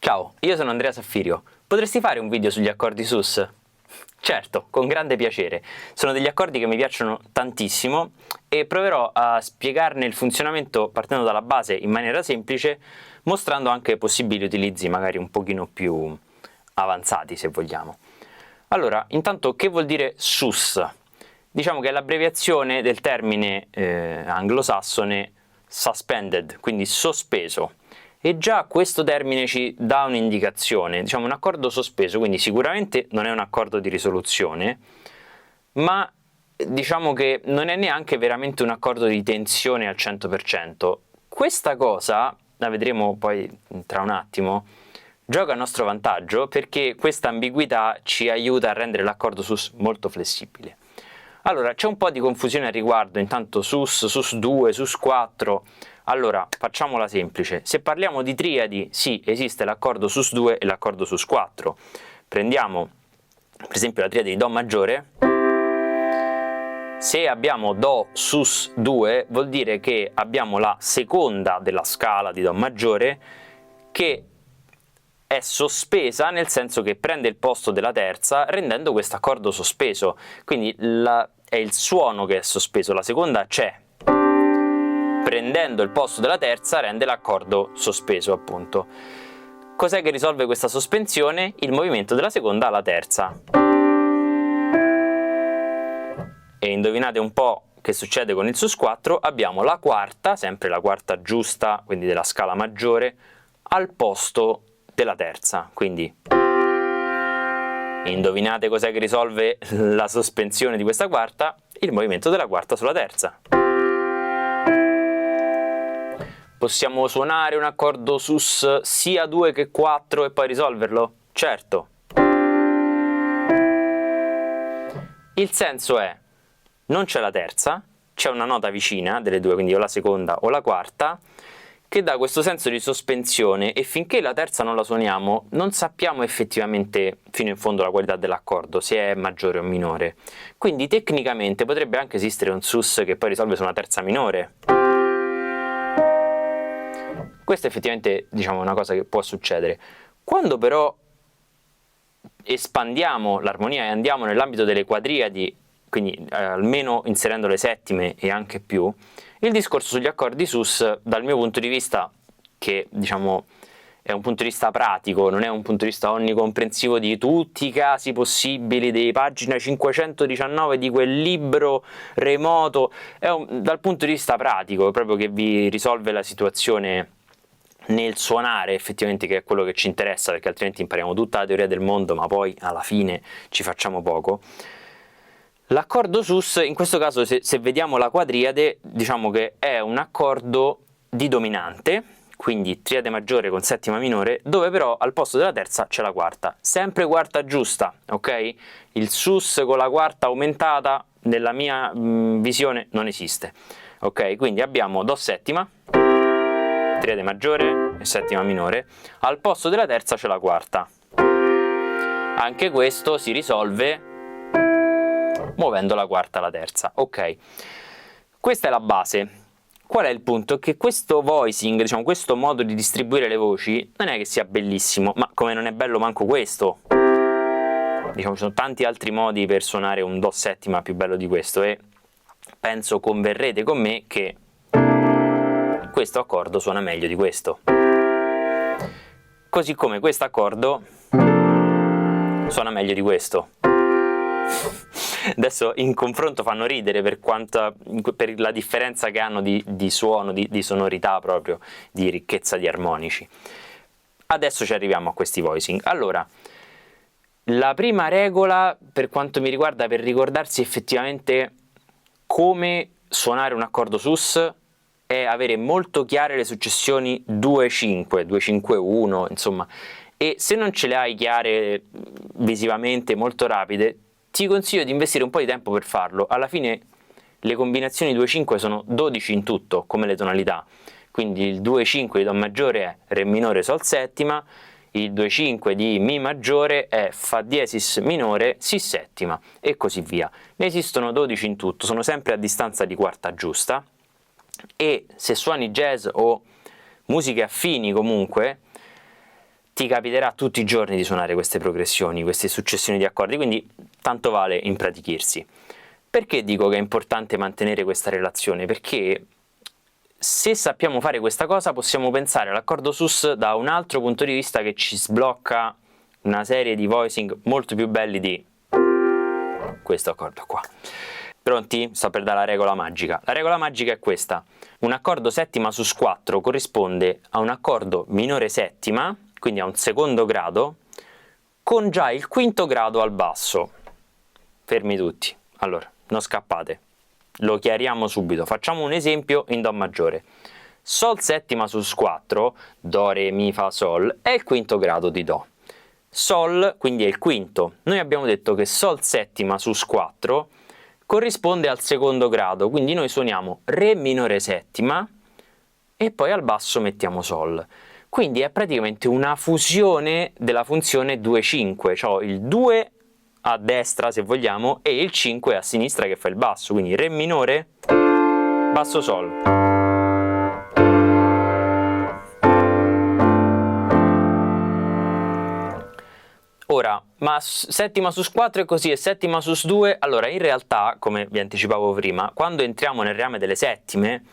Ciao, io sono Andrea Saffirio. Potresti fare un video sugli accordi sus? Certo, con grande piacere. Sono degli accordi che mi piacciono tantissimo e proverò a spiegarne il funzionamento partendo dalla base in maniera semplice, mostrando anche possibili utilizzi magari un pochino più avanzati, se vogliamo. Allora, intanto, che vuol dire sus? Diciamo che è l'abbreviazione del termine anglosassone suspended, quindi sospeso. E già questo termine ci dà un'indicazione, diciamo un accordo sospeso, quindi sicuramente non è un accordo di risoluzione, ma diciamo che non è neanche veramente un accordo di tensione al 100%. Questa cosa, la vedremo poi tra un attimo, gioca a nostro vantaggio perché questa ambiguità ci aiuta a rendere l'accordo sus molto flessibile. Allora, c'è un po' di confusione al riguardo, intanto sus, sus 2, sus 4... Allora, facciamola semplice. Se parliamo di triadi, sì, esiste l'accordo sus 2 e l'accordo sus 4. Prendiamo, per esempio, la triade di Do maggiore. Se abbiamo Do sus 2, vuol dire che abbiamo la seconda della scala di Do maggiore che è sospesa, nel senso che prende il posto della terza, rendendo questo accordo sospeso. Quindi è il suono che è sospeso, la seconda c'è. Prendendo il posto della terza rende l'accordo sospeso, appunto. Cos'è che risolve questa sospensione? Il movimento della seconda alla terza. E indovinate un po' che succede con il sus 4? Abbiamo la quarta, sempre la quarta giusta, quindi della scala maggiore, al posto della terza. Quindi indovinate cos'è che risolve la sospensione di questa quarta? Il movimento della quarta sulla terza. Possiamo suonare un accordo sus sia 2 che 4 e poi risolverlo? Certo. Il senso è, non c'è la terza, c'è una nota vicina delle due, quindi o la seconda o la quarta, che dà questo senso di sospensione e finché la terza non la suoniamo non sappiamo effettivamente fino in fondo la qualità dell'accordo, se è maggiore o minore. Quindi tecnicamente potrebbe anche esistere un sus che poi risolve su una terza minore. Questa effettivamente, diciamo, è una cosa che può succedere. Quando però espandiamo l'armonia e andiamo nell'ambito delle quadriadi, quindi almeno inserendo le settime e anche più, il discorso sugli accordi sus, dal mio punto di vista, che diciamo è un punto di vista pratico, non è un punto di vista onnicomprensivo di tutti i casi possibili, di pagina 519 di quel libro remoto, dal punto di vista pratico, proprio che vi risolve la situazione nel suonare effettivamente, che è quello che ci interessa, perché altrimenti impariamo tutta la teoria del mondo ma poi alla fine ci facciamo poco. L'accordo sus, in questo caso, se vediamo la quadriade, diciamo che è un accordo di dominante, quindi triade maggiore con settima minore, dove però al posto della terza c'è la quarta, sempre quarta giusta, ok? Il sus con la quarta aumentata nella mia visione non esiste, ok? Quindi abbiamo Do settima, triade maggiore e settima minore, al posto della terza c'è la quarta. Anche questo si risolve muovendo la quarta alla terza, ok. Questa è la base. Qual è il punto? Che questo voicing, diciamo questo modo di distribuire le voci, non è che sia bellissimo, ma come non è bello manco questo. Diciamo ci sono tanti altri modi per suonare un Do settima più bello di questo e penso converrete con me che questo accordo suona meglio di questo. Così come questo accordo suona meglio di questo. Adesso in confronto fanno ridere per la differenza che hanno di suono, di sonorità proprio, di ricchezza di armonici. Adesso ci arriviamo a questi voicing. Allora, la prima regola per quanto mi riguarda, per ricordarsi effettivamente come suonare un accordo sus, è avere molto chiare le successioni 2-5, 2-5-1, insomma, e se non ce le hai chiare visivamente, molto rapide, ti consiglio di investire un po' di tempo per farlo. Alla fine le combinazioni 2-5 sono 12 in tutto, come le tonalità, quindi il 2-5 di Do maggiore è Re minore Sol settima, il 2-5 di Mi maggiore è Fa diesis minore Si settima, e così via. Ne esistono 12 in tutto, sono sempre a distanza di quarta giusta, e se suoni jazz o musiche affini comunque, ti capiterà tutti i giorni di suonare queste progressioni, queste successioni di accordi, quindi tanto vale impratichirsi. Perché dico che è importante mantenere questa relazione? Perché se sappiamo fare questa cosa possiamo pensare all'accordo sus da un altro punto di vista che ci sblocca una serie di voicing molto più belli di questo accordo qua. Pronti? Sto per dare la regola magica. La regola magica è questa: un accordo settima sus 4 corrisponde a un accordo minore settima, quindi a un secondo grado, con già il quinto grado al basso. Fermi tutti. Allora, non scappate. Lo chiariamo subito. Facciamo un esempio in Do maggiore. Sol settima sus 4, Do, Re, Mi, Fa, Sol, è il quinto grado di Do. Sol, quindi è il quinto. Noi abbiamo detto che Sol settima sus 4 corrisponde al secondo grado, quindi noi suoniamo Re minore settima e poi al basso mettiamo Sol. Quindi è praticamente una fusione della funzione 2-5, cioè il 2 a destra se vogliamo e il 5 a sinistra che fa il basso, quindi Re minore, basso Sol. Ora, ma settima sus 4 è così e settima sus 2? Allora, in realtà, come vi anticipavo prima, quando entriamo nel reame delle settime,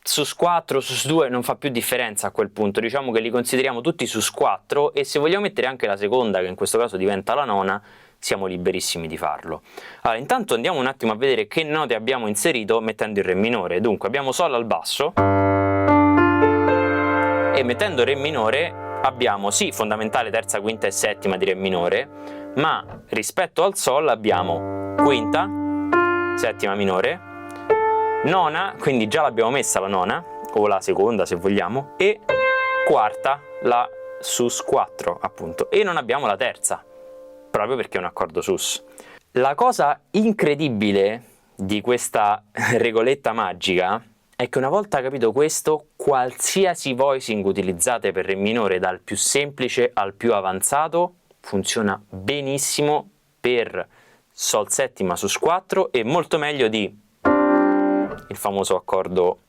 sus 4, sus 2 non fa più differenza a quel punto, diciamo che li consideriamo tutti sus 4 e se vogliamo mettere anche la seconda, che in questo caso diventa la nona, siamo liberissimi di farlo. Allora, intanto andiamo un attimo a vedere che note abbiamo inserito mettendo il Re minore. Dunque, abbiamo Sol al basso e mettendo Re minore abbiamo sì fondamentale, terza, quinta e settima di Re minore, ma rispetto al Sol abbiamo quinta, settima minore, nona, quindi già l'abbiamo messa la nona, o la seconda se vogliamo, e quarta, la sus 4 appunto, e non abbiamo la terza, proprio perché è un accordo sus. La cosa incredibile di questa regoletta magica è che una volta capito questo, qualsiasi voicing utilizzate per Re minore, dal più semplice al più avanzato, funziona benissimo per Sol settima sus 4 e molto meglio di il famoso accordo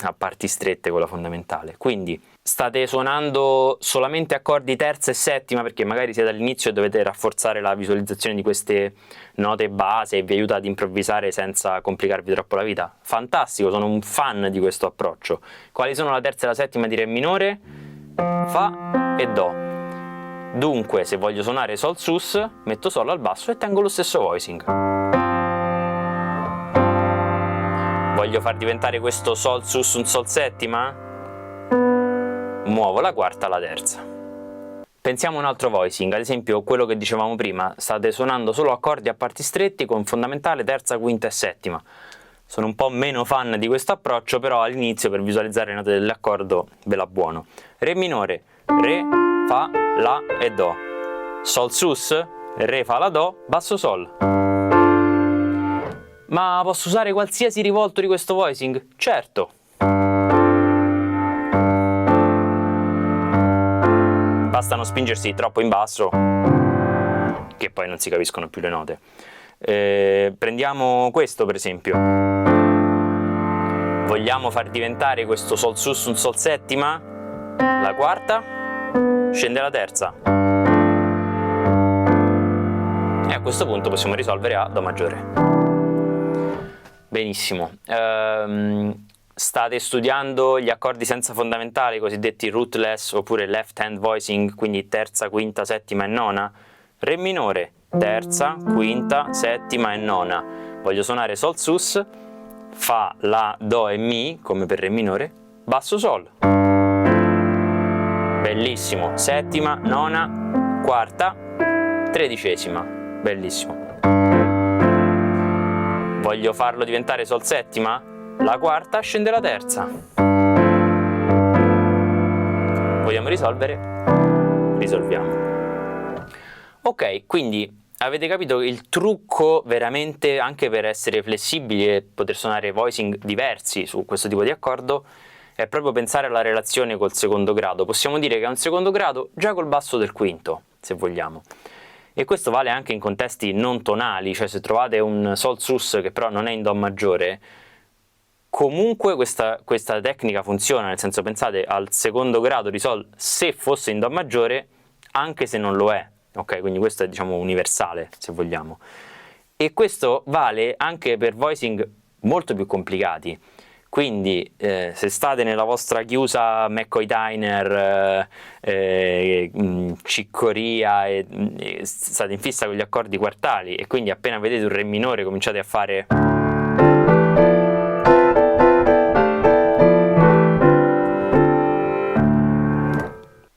a parti strette con la fondamentale. Quindi state suonando solamente accordi terza e settima perché magari siete all'inizio e dovete rafforzare la visualizzazione di queste note base e vi aiuta ad improvvisare senza complicarvi troppo la vita. Fantastico, sono un fan di questo approccio. Quali sono la terza e la settima di Re minore? Fa e Do. Dunque, se voglio suonare Sol sus, metto Sol al basso e tengo lo stesso voicing. Voglio far diventare questo Sol sus un Sol settima? Muovo la quarta alla terza. Pensiamo a un altro voicing, ad esempio quello che dicevamo prima, state suonando solo accordi a parti stretti con fondamentale, terza, quinta e settima. Sono un po' meno fan di questo approccio, però all'inizio per visualizzare le note dell'accordo ve la buono. Re minore, Re, Fa, La e Do. Sol sus, Re, Fa, La, Do, basso Sol. Ma posso usare qualsiasi rivolto di questo voicing? Certo! Basta non spingersi troppo in basso, che poi non si capiscono più le note. Prendiamo questo per esempio. Vogliamo far diventare questo Sol sus un Sol settima? La quarta, scende la terza. E a questo punto possiamo risolvere a Do maggiore. Benissimo, state studiando gli accordi senza fondamentale, i cosiddetti rootless oppure left hand voicing, quindi terza, quinta, settima e nona? Re minore, terza, quinta, settima e nona. Voglio suonare Sol sus, Fa, La, Do e Mi, come per Re minore, basso Sol. Bellissimo, settima, nona, quarta, tredicesima, bellissimo. Voglio farlo diventare Sol settima? La quarta scende la terza. Vogliamo risolvere? Risolviamo. Ok, quindi avete capito il trucco veramente anche per essere flessibili e poter suonare voicing diversi su questo tipo di accordo è proprio pensare alla relazione col secondo grado. Possiamo dire che è un secondo grado già col basso del quinto, se vogliamo. E questo vale anche in contesti non tonali, cioè se trovate un Sol sus che però non è in Do maggiore, comunque questa tecnica funziona, nel senso, pensate al secondo grado di Sol se fosse in Do maggiore, anche se non lo è, ok? Quindi questo è, diciamo, universale, se vogliamo. E questo vale anche per voicing molto più complicati. Quindi se state nella vostra chiusa McCoy Tyner, Ciccoria, e state in fissa con gli accordi quartali, e quindi appena vedete un Re minore cominciate a fare...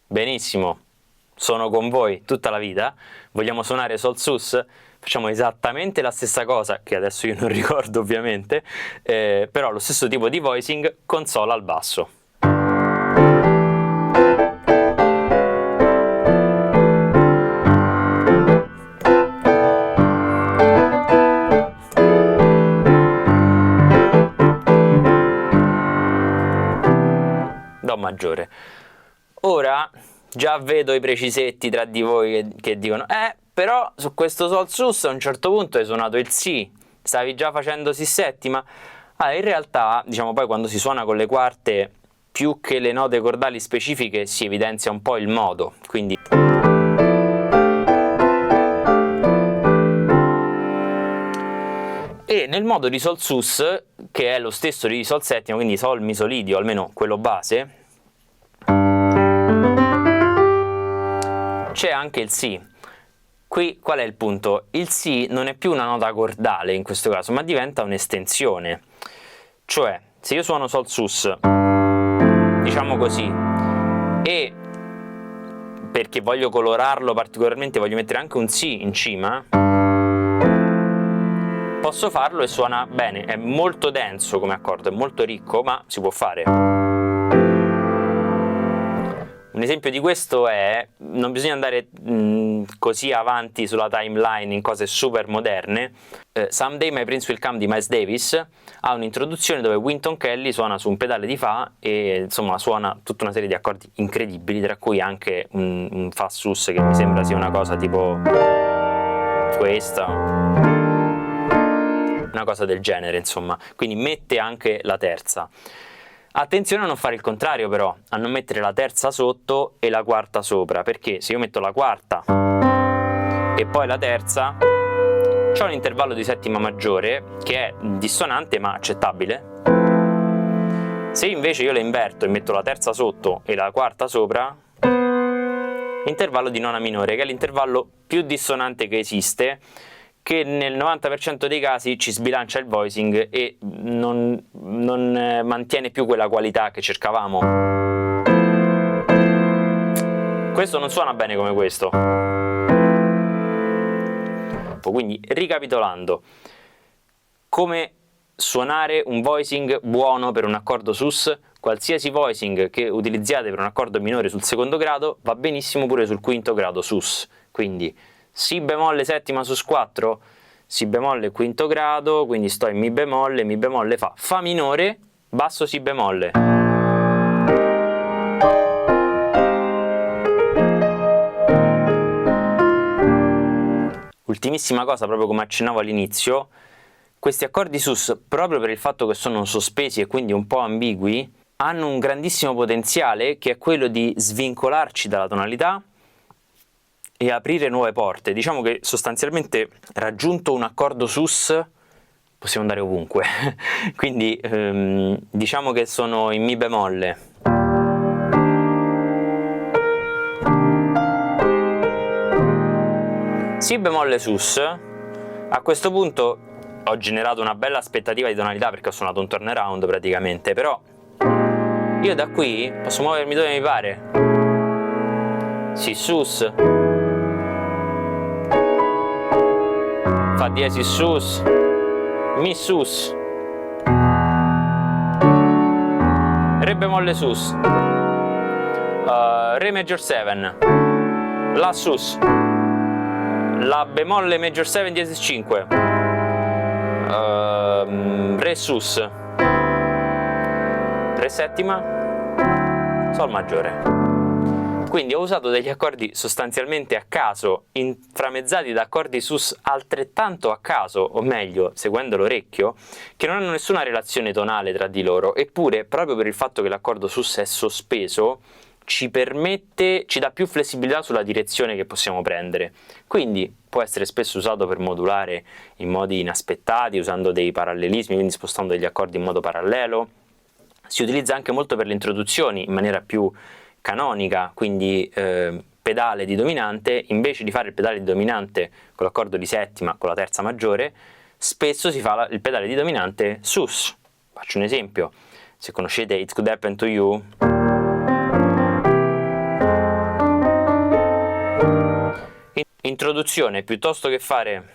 Benissimo, sono con voi tutta la vita, vogliamo suonare Sol Sus? Facciamo esattamente la stessa cosa, che adesso io non ricordo ovviamente, però lo stesso tipo di voicing con Sol al basso. Do maggiore. Ora già vedo i precisetti tra di voi che dicono però su questo Sol Sus a un certo punto hai suonato il Si, stavi già facendo Si settima. In realtà, diciamo, poi quando si suona con le quarte, più che le note cordali specifiche si evidenzia un po' il modo, quindi e nel modo di Sol Sus, che è lo stesso di Sol settima, quindi Sol Mi Solidio, almeno quello base, c'è anche il Si. Qui qual è il punto? Il Si non è più una nota cordale in questo caso, ma diventa un'estensione. Cioè, se io suono Sol Sus, diciamo così, e perché voglio colorarlo particolarmente, voglio mettere anche un Si in cima, posso farlo e suona bene. È molto denso come accordo, è molto ricco, ma si può fare. Un esempio di questo è, non bisogna andare così avanti sulla timeline in cose super moderne, Someday My Prince Will Come di Miles Davis ha un'introduzione dove Wynton Kelly suona su un pedale di Fa e insomma suona tutta una serie di accordi incredibili, tra cui anche un Fa sus che mi sembra sia una cosa tipo questa, una cosa del genere, insomma, quindi mette anche la terza. Attenzione a non fare il contrario però, a non mettere la terza sotto e la quarta sopra, perché se io metto la quarta e poi la terza, c'ho un intervallo di settima maggiore che è dissonante ma accettabile. Se invece io le inverto e metto la terza sotto e la quarta sopra, intervallo di nona minore, che è l'intervallo più dissonante che esiste, che nel 90% dei casi ci sbilancia il voicing e non mantiene più quella qualità che cercavamo. Questo non suona bene come questo. Quindi, ricapitolando, come suonare un voicing buono per un accordo sus? Qualsiasi voicing che utilizziate per un accordo minore sul secondo grado va benissimo pure sul quinto grado sus. Quindi Si bemolle settima sus 4, Si bemolle quinto grado, quindi sto in Mi bemolle Fa minore, basso Si bemolle. Ultimissima cosa, proprio come accennavo all'inizio, questi accordi sus, proprio per il fatto che sono sospesi e quindi un po' ambigui, hanno un grandissimo potenziale che è quello di svincolarci dalla tonalità e aprire nuove porte. Diciamo che sostanzialmente, raggiunto un accordo sus, possiamo andare ovunque. Quindi diciamo che sono in Mi bemolle, Si bemolle sus. A questo punto ho generato una bella aspettativa di tonalità perché ho suonato un turnaround praticamente, però io da qui posso muovermi dove mi pare. Si sus, Fa diesis sus, Mi sus, Re bemolle sus, Re major 7, La sus, La bemolle major 7 diesis 5, Re sus, Re settima, Sol maggiore. Quindi ho usato degli accordi sostanzialmente a caso, inframmezzati da accordi sus altrettanto a caso, o meglio, seguendo l'orecchio, che non hanno nessuna relazione tonale tra di loro, eppure, proprio per il fatto che l'accordo sus è sospeso, ci dà più flessibilità sulla direzione che possiamo prendere. Quindi può essere spesso usato per modulare in modi inaspettati, usando dei parallelismi, quindi spostando degli accordi in modo parallelo. Si utilizza anche molto per le introduzioni in maniera più canonica, quindi pedale di dominante, invece di fare il pedale di dominante con l'accordo di settima con la terza maggiore, spesso si fa il pedale di dominante sus. Faccio un esempio: se conoscete It Could Happen to You, introduzione, piuttosto che fare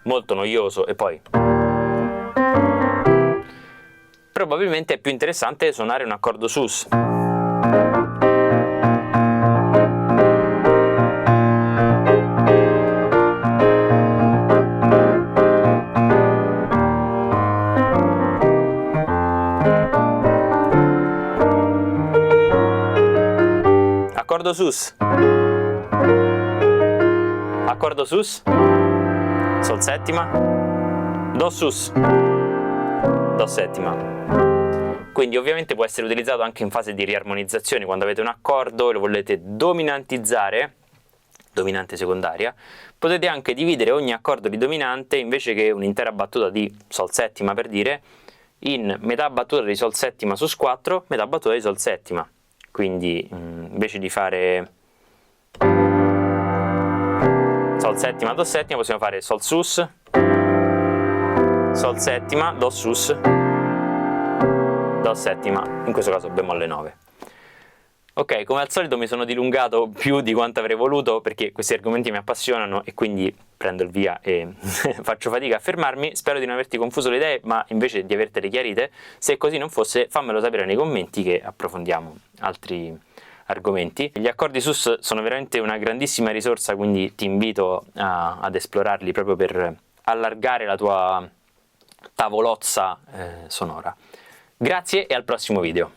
molto noioso e poi probabilmente è più interessante suonare un accordo sus. Accordo sus, accordo sus, sol settima, do sus, do settima. Quindi ovviamente può essere utilizzato anche in fase di riarmonizzazione, quando avete un accordo e lo volete dominantizzare, dominante secondaria, potete anche dividere ogni accordo di dominante, invece che un'intera battuta di sol settima per dire, in metà battuta di sol settima sus 4, metà battuta di sol settima. Quindi invece di fare sol settima, do settima, possiamo fare sol sus, sol settima, do sus, do settima, in questo caso bemolle 9. Ok, come al solito mi sono dilungato più di quanto avrei voluto, perché questi argomenti mi appassionano e quindi prendo il via e faccio fatica a fermarmi. Spero di non averti confuso le idee, ma invece di avertele chiarite. Se così non fosse, fammelo sapere nei commenti che approfondiamo altri argomenti. Gli accordi sus sono veramente una grandissima risorsa, quindi ti invito ad esplorarli proprio per allargare la tua tavolozza sonora. Grazie e al prossimo video.